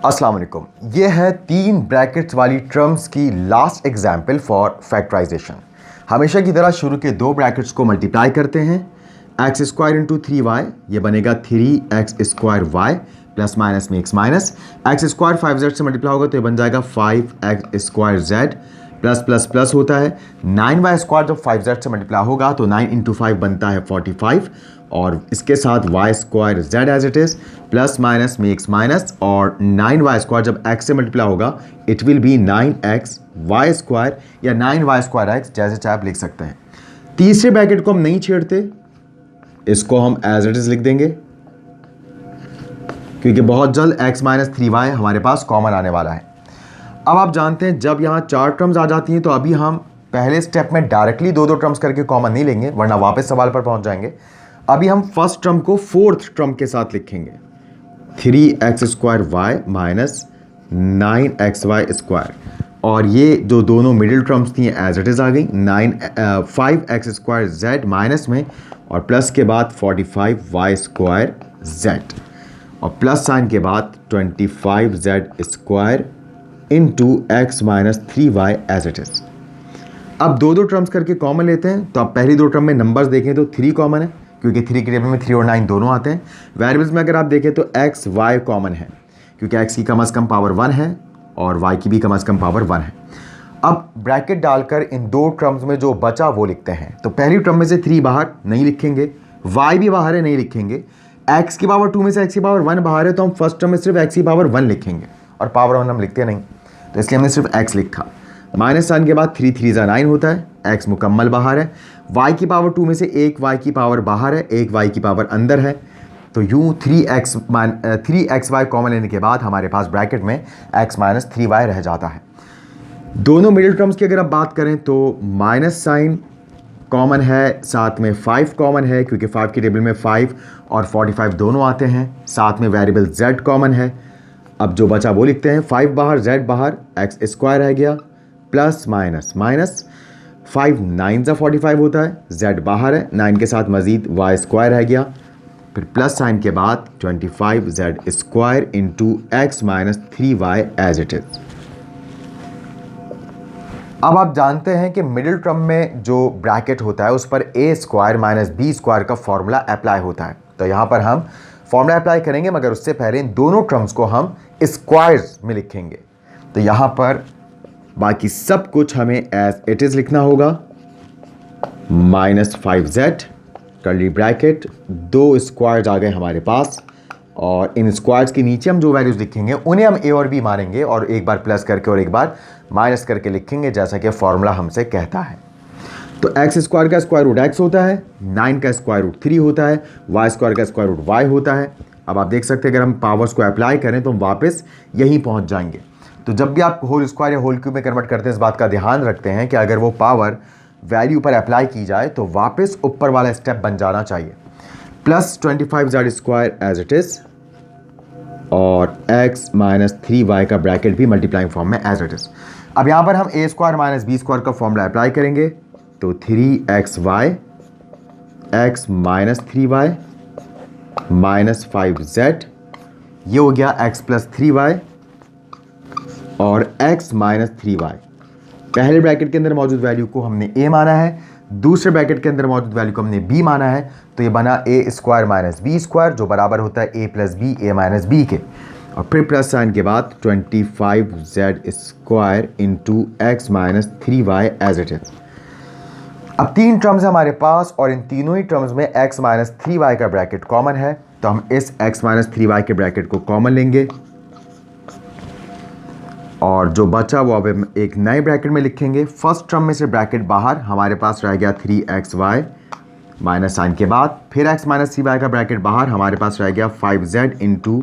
अस्सलाम वालेकुम। ये है 3 ब्रैकेट्स वाली टर्म्स की लास्ट एग्जाम्पल फॉर फैक्टराइजेशन। हमेशा की तरह शुरू के 2 ब्रैकेट्स को मल्टीप्लाई करते हैं। एक्स स्क्वायर इंटू 3y, ये बनेगा 3x square y plus minus में x minus. X square 5z से मल्टीप्लाई होगा तो ये बन जाएगा 5x square z plus plus plus होता है। 9y स्क्वायर जब 5z से मल्टीप्लाई होगा तो 9 इंटू 5 बनता है 45 और इसके साथ y square z as it is plus minus में x माइनस और 9y स्क्वायर जब x से मल्टीप्लाई होगा it will be 9x y square या 9y स्क्वायर x, जैसे चाहे आप लिख सकते हैं। तीसरे ब्रैकेट को हम नहीं छेड़ते, इसको हम एज इट इज लिख देंगे क्योंकि बहुत जल्द x माइनस 3y हमारे पास कॉमन आने वाला है। अब आप जानते हैं जब यहाँ 4 टर्म्स आ जाती हैं तो अभी हम पहले स्टेप में डायरेक्टली 2 टर्म्स करके कॉमन नहीं लेंगे वरना वापस सवाल पर पहुंच जाएंगे। अभी हम फर्स्ट टर्म को 4th टर्म के साथ लिखेंगे 3x square y minus 9xy square, और ये जो दोनों मिडिल टर्म्स थी एज इट इज़ आ गई 5x स्क्वायर z माइनस में और प्लस के बाद 45y स्क्वायर z और प्लस साइन के बाद 25z square into X minus 3y as it is. अब 2 टर्म्स करके कॉमन लेते हैं तो अब पहली 2 टर्म में नंबर्स देखें तो 3 कॉमन है क्योंकि 3 के टेबल में 3 और 9 दोनों आते हैं। वेरिएबल्स में अगर आप देखें तो एक्स वाई कॉमन है क्योंकि एक्स की कम अज़ कम पावर 1 है और वाई की भी कम अज़ कम पावर 1 है। अब ब्रैकेट डालकर इन 2 टर्म्स में जो बचा वो लिखते हैं। तो पहली टर्म में से 3 बाहर नहीं लिखेंगे, वाई भी बाहर है नहीं लिखेंगे, एक्स की पावर 2 में से एक्स की पावर 1 बाहर है तो हम फर्स्ट टर्म में सिर्फ एक्स की पावर 1 लिखेंगे और पावर 1 हम लिखते नहीं तो इसलिए हमने सिर्फ x लिखा। माइनस साइन के बाद 3 3 9 होता है, x मुकम्मल बाहर है, y की पावर 2 में से एक y की पावर बाहर है, एक y की पावर अंदर है, तो यूँ 3xy कॉमन लेने के बाद हमारे पास ब्रैकेट में x माइनस 3y रह जाता है। दोनों मिडिल टर्म्स की अगर आप बात करें तो माइनस साइन कॉमन है, साथ में 5 कॉमन है क्योंकि 5 के टेबल में 5 और 45 दोनों आते हैं, साथ में वेरिएबल z कॉमन है। अब जो बचा वो लिखते हैं, 5 बाहर z बाहर, एक्स स्क्वायर रह गया प्लस माइनस माइनस 5 9 ज़ा 45 होता है, z बाहर है, 9 के साथ मजीद y स्क्वायर रह गया, फिर प्लस साइन के बाद 25z square into X minus 3y as it is. अब आप जानते हैं कि मिडिल टर्म में जो ब्रैकेट होता है उस पर a square minus b square का फॉर्मूला अप्लाई होता है। तो यहाँ पर हम फॉर्मूला अप्लाई करेंगे मगर उससे पहले इन दोनों टर्म्स को हम स्क्वायर्स में लिखेंगे। तो यहाँ पर बाकी सब कुछ हमें एज इट इज़ लिखना होगा। Minus 5z curly bracket, 2 squares आ गए हमारे पास और इन स्क्वायर्स के नीचे हम जो वैल्यूज़ लिखेंगे उन्हें हम a और b मानेंगे और एक बार प्लस करके और एक बार माइनस करके लिखेंगे जैसा कि फॉर्मूला हमसे कहता है। तो एक्स स्क्वायर का स्क्वायर रूट एक्स होता है, 9 का स्क्वायर रूट 3 होता है, वाई स्क्वायर का स्क्वायर रूट वाई होता है। अब आप देख सकते हैं अगर हम पावर्स को अप्लाई करें तो हम वापस यहीं पहुंच जाएंगे। तो जब भी आप होल स्क्वायर या होल क्यूब में कन्वर्ट करते हैं इस बात का ध्यान रखते हैं कि अगर वो पावर वैल्यू पर अप्लाई की जाए तो वापस ऊपर वाला स्टेप बन जाना चाहिए। Plus 25z square as it is और एक्स माइनस 3y का ब्रैकेट भी मल्टीप्लाइंग फॉर्म में एज इट इज़। अब यहाँ पर हम a square minus b square का फॉर्मूला अप्लाई करेंगे तो 3xy x minus 3y minus 5z, ये हो गया x प्लस 3y और x माइनस 3y। पहले ब्रैकेट के अंदर मौजूद वैल्यू को हमने a माना है, दूसरे ब्रैकेट के अंदर मौजूद वैल्यू को हमने b माना है, तो ये बना a square minus b square जो बराबर होता है a plus b a minus b के, और फिर प्लस साइन के बाद 25z square into X minus 3y as it is. अब 3 टर्म्स है हमारे पास और इन तीनों ही टर्म्स में x माइनस 3y का ब्रैकेट कॉमन है तो हम इस x माइनस 3y के ब्रैकेट को कॉमन लेंगे और जो बचा वो अब हम एक नए ब्रैकेट में लिखेंगे। फर्स्ट टर्म में से ब्रैकेट बाहर हमारे पास रह गया 3xy माइनस साइन के बाद, फिर x माइनस 3y का ब्रैकेट बाहर हमारे पास रह गया 5z into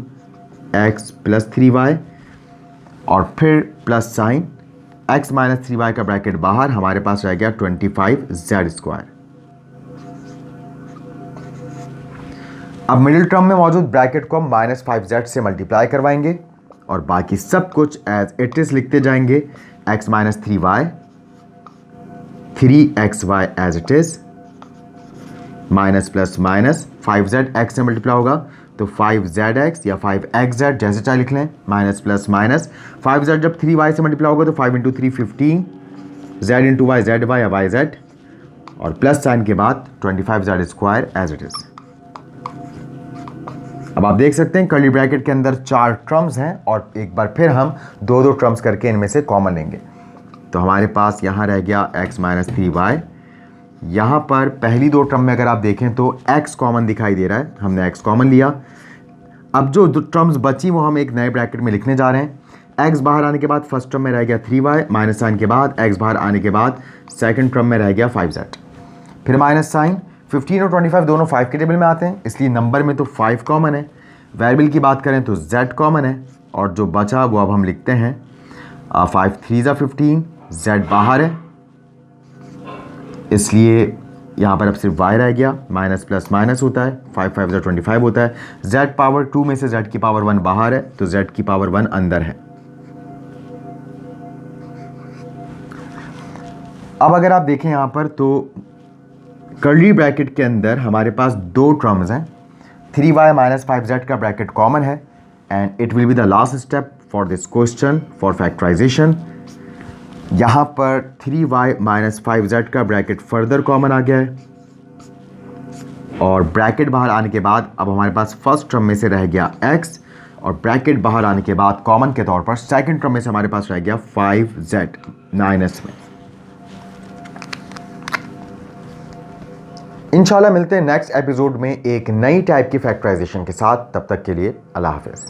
x plus 3y और फिर plus sign x minus 3y का ब्रैकेट बाहर हमारे पास रह गया 25z स्क्वायर। अब मिडिल टर्म में मौजूद ब्रैकेट को हम माइनस 5z से मल्टीप्लाई करवाएंगे और बाकी सब कुछ एज इट इज लिखते जाएंगे। x minus 3y 3xy as it is minus plus minus 5z x से मल्टीप्लाई होगा तो 5zx या 5xz जैसे चाहे लिख लें, माइनस प्लस माइनस 5z जब 3y से मल्टीप्लाई होगा तो 5 into 3 15, z into Y Z Y या वाई जेड, और प्लस साइन के बाद 25z square as it is. अब आप देख सकते हैं कर्ली ब्रैकेट के अंदर 4 टर्म्स हैं और एक बार फिर हम दो दो टर्म्स करके इनमें से कॉमन लेंगे। तो हमारे पास यहाँ रह गया x माइनस 3y। यहाँ पर पहली दो टर्म में अगर आप देखें तो x कॉमन दिखाई दे रहा है, हमने x कॉमन लिया। अब जो दो टर्म्स बची वो हम एक नए ब्रैकेट में लिखने जा रहे हैं। x बाहर आने के बाद फर्स्ट टर्म में रह गया 3y, माइनस साइन के बाद x बाहर आने के बाद सेकंड टर्म में रह गया 5z, फिर माइनस साइन। 15 और 25 दोनों 5 के टेबल में आते हैं, इसलिए नंबर में तो 5 कॉमन है। वेरिएबल की बात करें तो z कॉमन है, और जो बचा वो अब हम लिखते हैं 5 3 ज़ा 15, z बाहर है, इसलिए यहाँ पर अब सिर्फ y रह गया। माइनस प्लस माइनस होता है, 5 5 ज़ा 25 होता है। z पावर 2 में से z की पावर 1 बाहर है, तो z की पावर 1 अंदर है। अब अगर आप देखें यहाँ पर तो कर्ली ब्रैकेट के अंदर हमारे पास दो टर्म्स हैं। 3y माइनस 5z का ब्रैकेट कॉमन है, and it will be the last step for this question for factorisation. यहाँ पर 3y माइनस 5z का ब्रैकेट फर्दर कॉमन आ गया है, और ब्रैकेट बाहर आने के बाद अब हमारे पास फर्स्ट टर्म में से रह गया x, और ब्रैकेट बाहर आने के बाद कॉमन के तौर पर सेकंड टर्म में से हमारे पास रह गया 5z 9s में। इंशाल्लाह मिलते हैं नेक्स्ट एपिसोड में एक नई टाइप की फैक्टराइजेशन के साथ। तब तक के लिए अल्लाह हाफिज़।